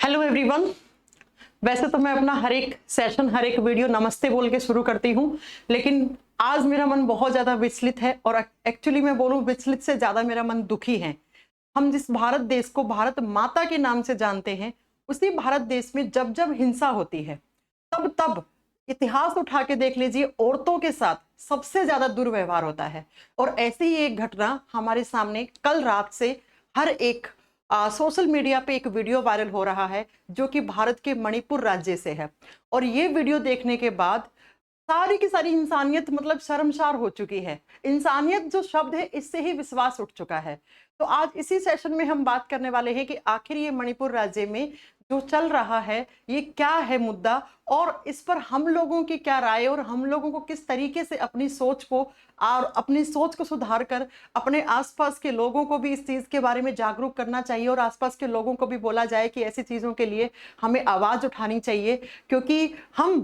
Hello everyone. वैसे तो मैं अपना हर एक सेशन, हर एक वीडियो नमस्ते बोल के शुरू करती हूँ, लेकिन आज मेरा मन बहुत ज़्यादा विचलित है और एक्चुअली मैं बोलूँ विचलित से ज़्यादा मेरा मन दुखी है। हम जिस भारत देश को भारत माता के नाम से जानते हैं, उसी भारत देश में जब जब हिंसा होती है तब तब इतिहास उठा के देख लीजिए, औरतों के साथ सबसे ज़्यादा दुर्व्यवहार होता है। और ऐसी ही एक घटना हमारे सामने कल रात से हर एक सोशल मीडिया पे एक वीडियो वायरल हो रहा है जो कि भारत के मणिपुर राज्य से है। और ये वीडियो देखने के बाद सारी की सारी इंसानियत मतलब शर्मसार हो चुकी है। इंसानियत जो शब्द है, इससे ही विश्वास उठ चुका है। तो आज इसी सेशन में हम बात करने वाले हैं कि आखिर ये मणिपुर राज्य में जो चल रहा है ये क्या है मुद्दा, और इस पर हम लोगों की क्या राय, और हम लोगों को किस तरीके से अपनी सोच को सुधार कर अपने आसपास के लोगों को भी इस चीज के बारे में जागरूक करना चाहिए, और आसपास के लोगों को भी बोला जाए कि ऐसी चीजों के लिए हमें आवाज उठानी चाहिए। क्योंकि हम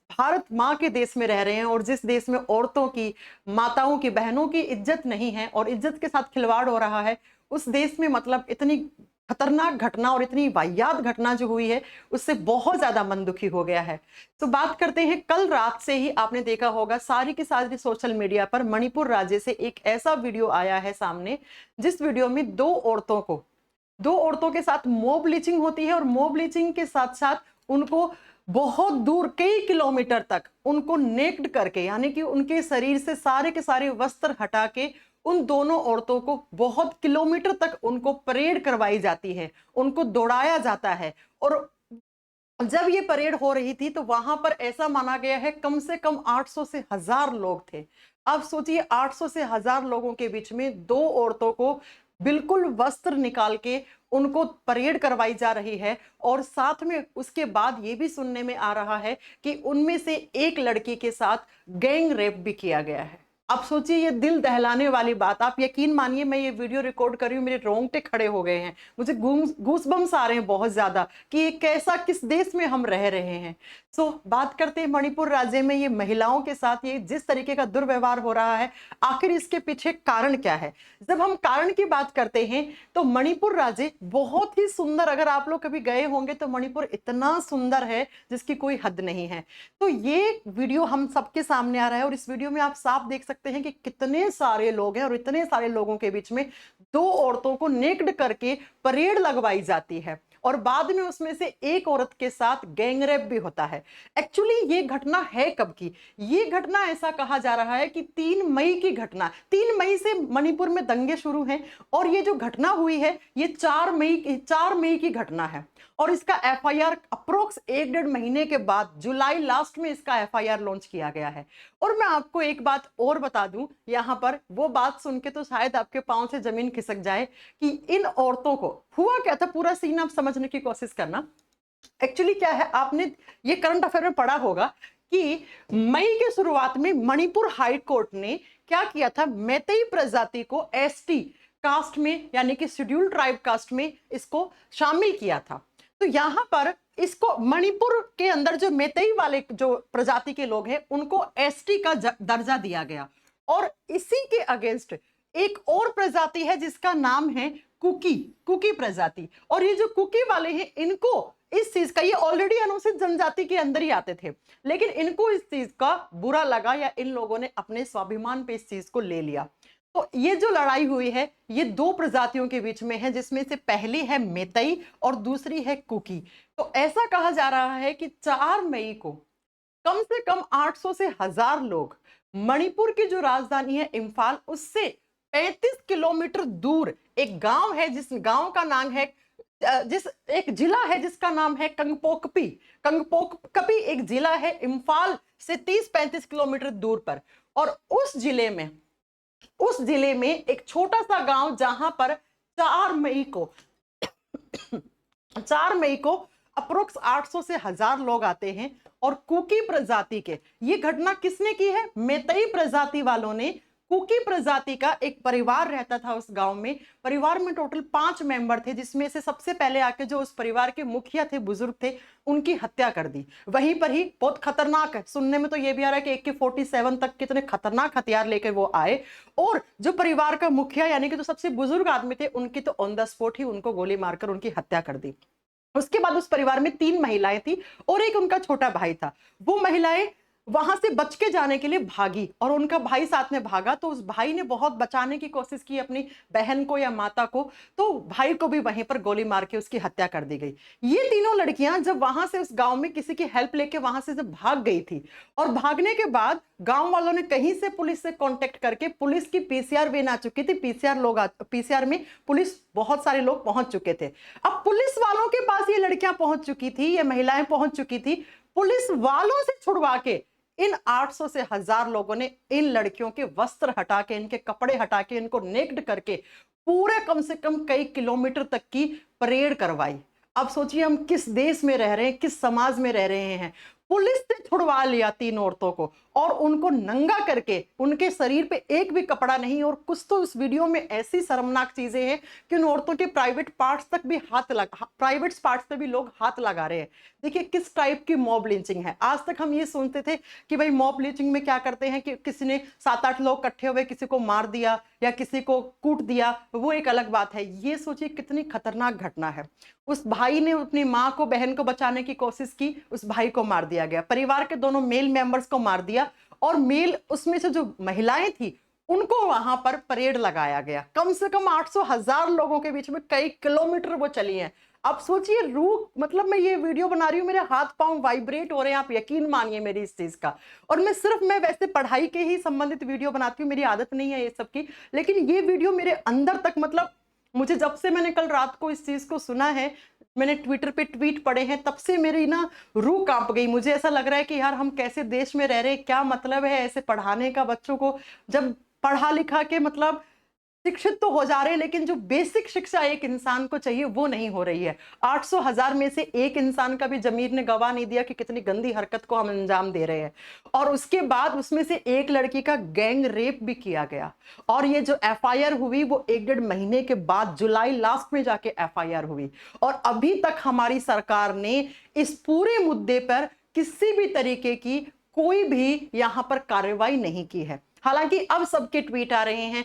भारत माँ के देश में रह रहे हैं, और जिस देश में औरतों की, माताओं की, बहनों की इज्जत नहीं है और इज्जत के साथ खिलवाड़ हो रहा है, उस देश में मतलब इतनी खतरनाक घटना और इतनी वाहियात घटना जो हुई है, उससे बहुत ज्यादा मन दुखी हो गया है। तो बात करते हैं, कल रात से ही आपने देखा होगा सारी की सारी सोशल मीडिया पर मणिपुर राज्य से एक ऐसा वीडियो आया है सामने, जिस वीडियो में दो औरतों के साथ मॉब लिंचिंग होती है, और मॉब लिंचिंग के साथ साथ उनको बहुत दूर कई किलोमीटर तक उनको नेक्ड करके, यानी कि उनके शरीर से सारे के सारे वस्त्र हटा के उन दोनों औरतों को बहुत किलोमीटर तक उनको परेड करवाई जाती है, उनको दौड़ाया जाता है। और जब ये परेड हो रही थी तो वहां पर ऐसा माना गया है कम से कम 800 से 1000 लोग थे। अब सोचिए 800 से 1000 लोगों के बीच में दो औरतों को बिल्कुल वस्त्र निकाल के उनको परेड करवाई जा रही है, और साथ में उसके बाद ये भी सुनने में आ रहा है कि उनमें से एक लड़की के साथ गैंग रेप भी किया गया है। अब सोचिए ये दिल दहलाने वाली बात, आप यकीन मानिए मैं ये वीडियो रिकॉर्ड कर रही हूँ, मेरे रोंगटे खड़े हो गए हैं, मुझे गूसबम्स आ रहे हैं बहुत ज्यादा कि ये कैसा, किस देश में हम रह रहे हैं। सो बात करते हैं मणिपुर राज्य में ये महिलाओं के साथ ये जिस तरीके का दुर्व्यवहार हो रहा है, आखिर इसके पीछे कारण क्या है। जब हम कारण की बात करते हैं तो मणिपुर राज्य बहुत ही सुंदर, अगर आप लोग कभी गए होंगे तो मणिपुर इतना सुंदर है जिसकी कोई हद नहीं है। तो ये वीडियो हम सबके सामने आ रहा है, और इस वीडियो में आप साफ देख सकते हैं कि कितने सारे लोग हैं, और इतने सारे लोगों के बीच में दो औरतों को नेक्ड करके परेड लगवाई जाती है, और बाद में उसमें से एक औरत के साथ गैंगरेप भी होता है। एक्चुअली ये घटना है कब की? ये घटना ऐसा कहा जा रहा है कि 3 मई की घटना, 3 मई से मणिपुर में दंगे शुरू हैं, और ये जो घटना हुई है ये 4 मई की घटना है। और इसका एफआईआर अप्रोक्स 1-1.5 महीने के बाद जुलाई लास्ट में इसका एफआईआर लॉन्च किया गया है। और मैं आपको एक बात और बता दूं, यहां पर वो बात सुन के तो शायद आपके पांव से जमीन खिसक जाए कि इन औरतों को हुआ क्या था। पूरा सीन आप समझने की कोशिश करना। एक्चुअली क्या है, आपने ये करंट अफेयर में पढ़ा होगा कि मई के शुरुआत में मणिपुर हाई कोर्ट ने क्या किया था, मैतेई प्रजाति को एसटी कास्ट में, यानी कि शेड्यूल्ड ट्राइब कास्ट में इसको शामिल किया था। तो यहां पर इसको मणिपुर के अंदर जो मैतेई वाले जो प्रजाति के लोग हैं उनको एसटी का दर्जा दिया गया। और इसी के अगेंस्ट एक और प्रजाति है जिसका नाम है कुकी प्रजाति। और ये जो कुकी वाले हैं इनको इस चीज का, ये ऑलरेडी अनुसूचित जनजाति के अंदर ही आते थे, लेकिन इनको इस चीज का बुरा लगा, या इन लोगों ने अपने स्वाभिमान पे इस चीज को ले लिया। तो ये जो लड़ाई हुई है ये दो प्रजातियों के बीच में है, जिसमें से पहली है मैतेई और दूसरी है कुकी। तो ऐसा कहा जा रहा है कि 4 मई को कम से कम 800 से 1000 लोग मणिपुर की जो राजधानी है इम्फाल, उससे 35 किलोमीटर दूर एक गांव है, जिस गांव का नाम है, जिस एक जिला है जिसका नाम है कंगपोकपी एक जिला है इम्फाल से 30-35 किलोमीटर दूर पर। और उस जिले में एक छोटा सा गांव जहां पर 4 मई को अप्रोक्स 800 से 1000 लोग आते हैं। और कुकी प्रजाति के, ये घटना किसने की है? मैतेई प्रजाति वालों ने। कुकी प्रजाति का एक परिवार रहता था उस गांव में। परिवार में टोटल 5 मेंबर थे, जिसमें से सबसे पहले आके जो उस परिवार के मुखिया थे, बुजुर्ग थे, उनकी हत्या कर दी वहीं पर ही। बहुत खतरनाक है, सुनने में तो ये भी आ रहा है कि AK-47 तक कितने खतरनाक हथियार लेकर वो आए। और जो परिवार का मुखिया यानी कि जो सबसे बुजुर्ग आदमी थे, उनकी तो ऑन द स्पॉट ही उनको गोली मारकर उनकी हत्या कर दी। उसके बाद उस परिवार में 3 महिलाएं थी और एक उनका छोटा भाई था। वो महिलाएं वहां से बच के जाने के लिए भागी और उनका भाई साथ में भागा, तो उस भाई ने बहुत बचाने की कोशिश की अपनी बहन को या माता को, तो भाई को भी वहीं पर गोली मार के उसकी हत्या कर दी गई। ये तीनों लड़कियां जब वहां से उस गांव में किसी की हेल्प लेके वहां से जब भाग गई थी, और भागने के बाद गांव वालों ने कहीं से पुलिस से कांटेक्ट करके, पुलिस की पीसीआर वैन आ चुकी थी, पीसीआर में पुलिस बहुत सारे लोग पहुंच चुके थे। अब पुलिस वालों के पास ये लड़कियां पहुंच चुकी थी, ये महिलाएं पहुंच चुकी थी, पुलिस वालों से छुड़वा के इन 800 से 1000 लोगों ने इन लड़कियों के वस्त्र हटा के, इनके कपड़े हटा के, इनको नेक्ड करके पूरे कम से कम कई किलोमीटर तक की परेड करवाई। अब सोचिए हम किस देश में रह रहे हैं, किस समाज में रह रहे हैं। पुलिस ने छुड़वा लिया 3 औरतों को और उनको नंगा करके, उनके शरीर पे एक भी कपड़ा नहीं, और कुछ तो इस वीडियो में ऐसी शर्मनाक चीजें हैं कि उन औरतों के प्राइवेट पार्ट्स तक भी प्राइवेट पार्ट्स पे भी लोग हाथ लगा रहे हैं। देखिए किस टाइप की मॉब लिंचिंग है। आज तक हम ये सुनते थे कि भाई मॉब लिंचिंग में क्या करते हैं कि किसी ने 7-8 लोग इकट्ठे हुए किसी को मार दिया या किसी को कूट दिया, वो एक अलग बात है। ये सोचिए कितनी खतरनाक घटना है। उस भाई ने अपनी माँ को, बहन को बचाने की कोशिश की, उस भाई को मार दिया गया, परिवार के दोनों मेल मेंबर्स को मार दिया, और मेल उसमें से जो महिलाएं थी उनको वहां पर परेड लगाया गया। कम से कम 800-1000 लोगों के बीच में कई किलोमीटर वो चली हैं। अब सोचिए रूह, मतलब मैं ये वीडियो बना रही हूँ, मेरे हाथ पांव वाइब्रेट हो रहे हैं, आप यकीन मानिए मेरी इस चीज का। और मैं वैसे पढ़ाई के ही संबंधित वीडियो बनाती हूँ, मेरी आदत नहीं है ये सब की, लेकिन ये वीडियो मेरे अंदर तक, मतलब मुझे जब से मैंने कल रात को इस चीज को सुना है, मैंने ट्विटर पे ट्वीट पढ़े हैं, तब से मेरी ना रूह कांप गई। मुझे ऐसा लग रहा है कि यार हम कैसे देश में रह रहे हैं, क्या मतलब है ऐसे पढ़ाने का बच्चों को, जब पढ़ा लिखा के मतलब शिक्षित तो हो जा रहे हैं, लेकिन जो बेसिक शिक्षा एक इंसान को चाहिए वो नहीं हो रही है। 800,000 में से एक इंसान का भी जमीर ने गवाह नहीं दिया कि कितनी गंदी हरकत को हम अंजाम दे रहे हैं। और उसके बाद उसमें से एक लड़की का गैंग रेप भी किया गया, और ये जो एफआईआर हुई वो 1-1.5 महीने के बाद जुलाई लास्ट में जाके एफआईआर हुई, और अभी तक हमारी सरकार ने इस पूरे मुद्दे पर किसी भी तरीके की कोई भी यहां पर कार्रवाई नहीं की है। हालांकि अब सबके ट्वीट आ रहे हैं,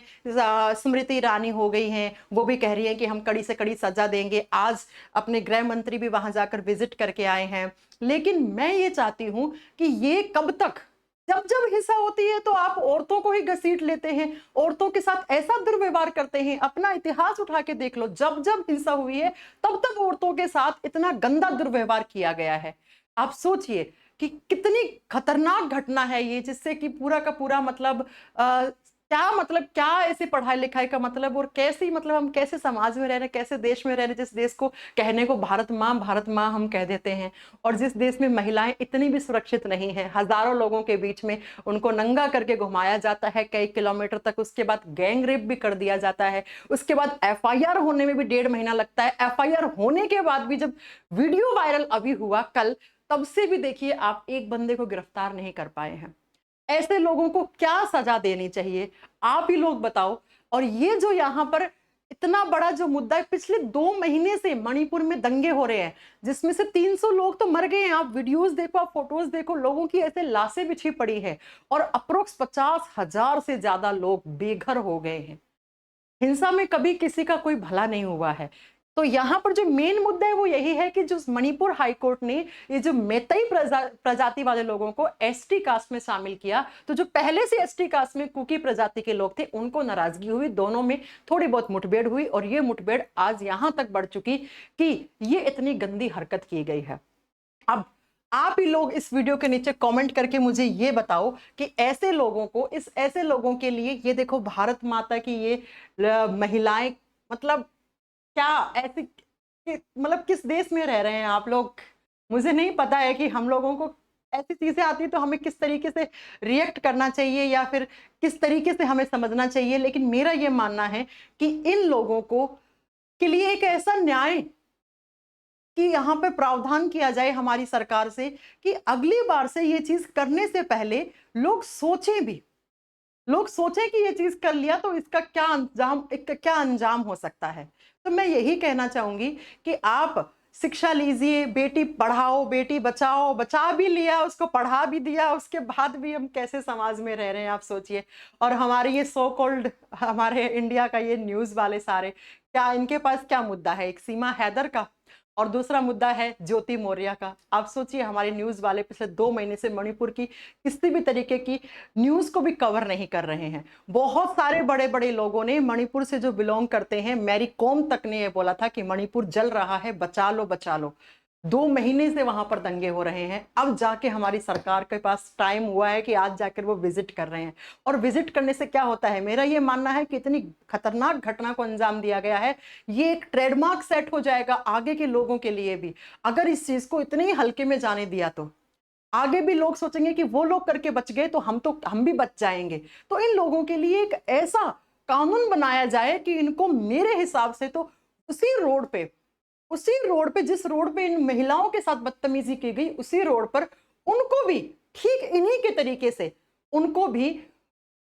स्मृति ईरानी हो गई हैं, वो भी कह रही हैं कि हम कड़ी से कड़ी सजा देंगे। आज अपने गृह मंत्री भी वहां जाकर विजिट करके आए हैं। लेकिन मैं ये चाहती हूं कि ये कब तक, जब जब हिंसा होती है तो आप औरतों को ही घसीट लेते हैं, औरतों के साथ ऐसा दुर्व्यवहार करते हैं। अपना इतिहास उठा के देख लो, जब जब हिंसा हुई है तब तब औरतों के साथ इतना गंदा दुर्व्यवहार किया गया है। आप सोचिए कि कितनी खतरनाक घटना है ये, जिससे कि पूरा का पूरा मतलब क्या ऐसे पढ़ाई लिखाई का मतलब, और कैसी मतलब हम कैसे समाज में रह रहे, कैसे देश में रह रहे, जिस देश को कहने को भारत माँ हम कह देते हैं, और जिस देश में महिलाएं इतनी भी सुरक्षित नहीं है। हजारों लोगों के बीच में उनको नंगा करके घुमाया जाता है कई किलोमीटर तक, उसके बाद गैंग रेप भी कर दिया जाता है, उसके बाद एफआईआर होने में भी 1.5 महीना लगता है। एफआईआर होने के बाद भी जब वीडियो वायरल अभी हुआ कल, तब से भी देखिए आप एक बंदे को गिरफ्तार नहीं कर पाए हैं। ऐसे लोगों को क्या सजा देनी चाहिए, आप ही लोग बताओ। और ये जो यहाँ पर इतना बड़ा जो मुद्दा है, पिछले 2 महीने से मणिपुर में दंगे हो रहे हैं, जिसमें से 300 लोग तो मर गए हैं। आप वीडियोस देखो, आप फोटोज देखो, लोगों की ऐसे लाशें बिछी पड़ी है, और अप्रोक्स 50,000 से ज्यादा लोग बेघर हो गए हैं। हिंसा में कभी किसी का कोई भला नहीं हुआ है। तो यहाँ पर जो मेन मुद्दा है वो यही है कि जो मणिपुर हाईकोर्ट ने ये जो मैतेई प्रजाति वाले लोगों को एसटी कास्ट में शामिल किया, तो जो पहले से एसटी कास्ट में कुकी प्रजाति के लोग थे उनको नाराजगी हुई, दोनों में थोड़ी बहुत मुठभेड़ हुई, और ये मुठभेड़ आज यहां तक बढ़ चुकी कि ये इतनी गंदी हरकत की गई है। अब आप ही लोग इस वीडियो के नीचे कमेंट करके मुझे ये बताओ कि ऐसे लोगों को, ऐसे लोगों के लिए, ये देखो भारत माता की ये महिलाएं, मतलब क्या ऐसे मतलब किस देश में रह रहे हैं आप लोग। मुझे नहीं पता है कि हम लोगों को ऐसी चीजें आती है तो हमें किस तरीके से रिएक्ट करना चाहिए या फिर किस तरीके से हमें समझना चाहिए। लेकिन मेरा ये मानना है कि इन लोगों को के लिए एक ऐसा न्याय कि यहाँ पे प्रावधान किया जाए हमारी सरकार से कि अगली बार से ये चीज करने से पहले लोग सोचें कि ये चीज कर लिया तो इसका क्या अंजाम हो सकता है। तो मैं यही कहना चाहूंगी कि आप शिक्षा लीजिए, बेटी पढ़ाओ बेटी बचाओ, बचा भी लिया, उसको पढ़ा भी दिया, उसके बाद भी हम कैसे समाज में रह रहे हैं आप सोचिए। और हमारे ये सो कॉल्ड, हमारे इंडिया का ये न्यूज वाले सारे क्या इनके पास क्या मुद्दा है? एक सीमा हैदर का और दूसरा मुद्दा है ज्योति मौर्य का। आप सोचिए, हमारे न्यूज वाले पिछले 2 महीने से मणिपुर की किसी भी तरीके की न्यूज को भी कवर नहीं कर रहे हैं। बहुत सारे बड़े बड़े लोगों ने, मणिपुर से जो बिलोंग करते हैं, मैरी कॉम तक ने यह बोला था कि मणिपुर जल रहा है, बचा लो बचा लो। 2 महीने से वहां पर दंगे हो रहे हैं। अब जाके हमारी सरकार के पास टाइम हुआ है कि आज जाकर वो विजिट कर रहे हैं। और विजिट करने से क्या होता है, मेरा ये मानना है कि इतनी खतरनाक घटना को अंजाम दिया गया है, ये एक ट्रेडमार्क सेट हो जाएगा आगे के लोगों के लिए भी। अगर इस चीज को इतने ही हल्के में जाने दिया तो आगे भी लोग सोचेंगे कि वो लोग करके बच गए तो हम भी बच जाएंगे। तो इन लोगों के लिए एक ऐसा कानून बनाया जाए कि इनको, मेरे हिसाब से तो उसी रोड पे जिस रोड पे इन महिलाओं के साथ बदतमीजी की गई, उसी रोड पर उनको भी ठीक इन्हीं के तरीके से, उनको भी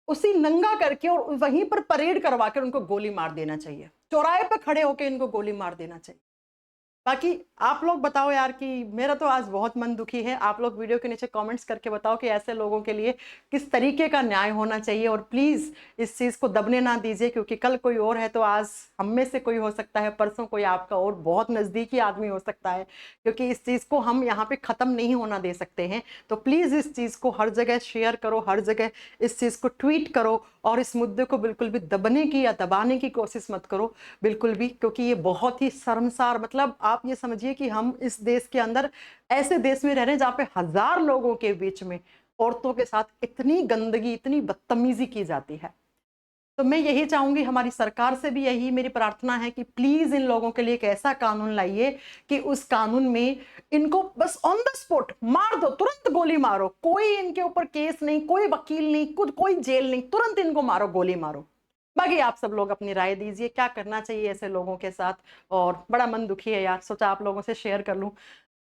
उसी नंगा करके और वहीं पर परेड करवा कर उनको गोली मार देना चाहिए। चौराहे पे खड़े होकर इनको गोली मार देना चाहिए। बाकी आप लोग बताओ यार, कि मेरा तो आज बहुत मन दुखी है। आप लोग वीडियो के नीचे कमेंट्स करके बताओ कि ऐसे लोगों के लिए किस तरीके का न्याय होना चाहिए। और प्लीज इस चीज को दबने ना दीजिए, क्योंकि कल कोई और है तो आज हम में से कोई हो सकता है, परसों कोई आपका और बहुत नजदीकी आदमी हो सकता है। क्योंकि इस चीज को हम यहाँ पे खत्म नहीं होना दे सकते हैं। तो प्लीज इस चीज को हर जगह शेयर करो, हर जगह इस चीज को ट्वीट करो, और इस मुद्दे को बिल्कुल भी दबने की या दबाने की कोशिश मत करो, बिल्कुल भी। क्योंकि ये बहुत ही शर्मसार, मतलब आप ये समझिए कि हम इस देश के अंदर, ऐसे देश में रह रहे हैं जहाँ पे 1000 लोगों के बीच में औरतों के साथ इतनी गंदगी, इतनी बदतमीजी की जाती है। तो मैं यही चाहूंगी, हमारी सरकार से भी यही मेरी प्रार्थना है कि प्लीज इन लोगों के लिए एक ऐसा कानून लाइए कि उस कानून में इनको बस ऑन द स्पॉट मार दो, तुरंत गोली मारो। कोई इनके ऊपर केस नहीं, कोई वकील नहीं, कोई जेल नहीं, तुरंत इनको मारो, गोली मारो। बाकी आप सब लोग अपनी राय दीजिए, क्या करना चाहिए ऐसे लोगों के साथ। और बड़ा मन दुखी है यार, सोचा आप लोगों से शेयर कर लूं।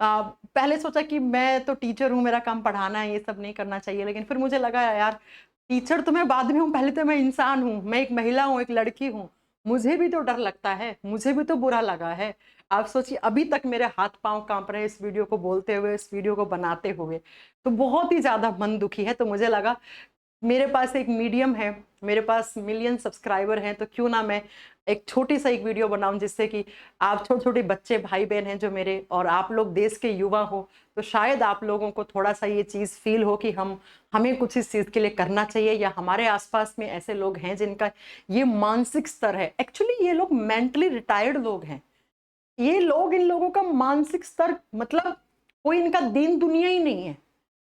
पहले सोचा कि मैं तो टीचर हूं, मेरा काम पढ़ाना है, ये सब नहीं करना चाहिए। लेकिन फिर मुझे लगा यार, टीचर तो मैं बाद में हूँ, पहले तो मैं इंसान हूँ, मैं एक महिला हूँ, एक लड़की हूँ। मुझे भी तो डर लगता है, मुझे भी तो बुरा लगा है। आप सोचिए, अभी तक मेरे हाथ पांव कांप रहे हैं इस वीडियो को बोलते हुए, इस वीडियो को बनाते हुए। तो बहुत ही ज्यादा मन दुखी है। तो मुझे लगा मेरे पास एक मीडियम है, मेरे पास मिलियन सब्सक्राइबर हैं, तो क्यों ना मैं एक छोटी सा एक वीडियो बनाऊं, जिससे कि आप छोटे छोटे बच्चे भाई बहन हैं जो मेरे, और आप लोग देश के युवा हो, तो शायद आप लोगों को थोड़ा सा ये चीज़ फील हो कि हमें कुछ इस चीज़ के लिए करना चाहिए, या हमारे आसपास में ऐसे लोग हैं जिनका ये मानसिक स्तर है। एक्चुअली ये लोग मेंटली रिटायर्ड लोग हैं। ये लोग, इन लोगों का मानसिक स्तर, मतलब कोई इनका दीन दुनिया ही नहीं है।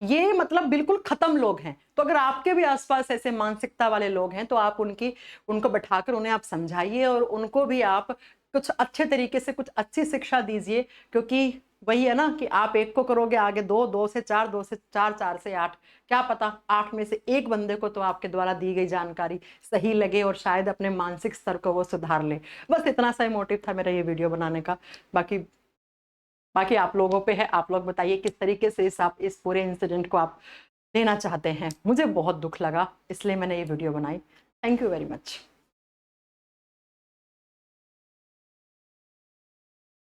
ये मतलब बिल्कुल खत्म लोग हैं। तो अगर आपके भी आसपास ऐसे मानसिकता वाले लोग हैं, तो आप उनको बैठाकर उन्हें आप समझाइए, और उनको भी आप कुछ अच्छे तरीके से कुछ अच्छी शिक्षा दीजिए। क्योंकि वही है ना कि आप एक को करोगे, आगे 2, 2 से 4, 2 से 4, 4 से 8, क्या पता 8 में से एक बंदे को तो आपके द्वारा दी गई जानकारी सही लगे, और शायद अपने मानसिक स्तर को वो सुधार ले। बस इतना सा मोटिव था मेरा ये वीडियो बनाने का। बाकी आप लोगों पे है, आप लोग बताइए किस तरीके से आप इस पूरे इंसिडेंट को आप लेना चाहते हैं। मुझे बहुत दुख लगा, इसलिए मैंने ये वीडियो बनाई। Thank you very much.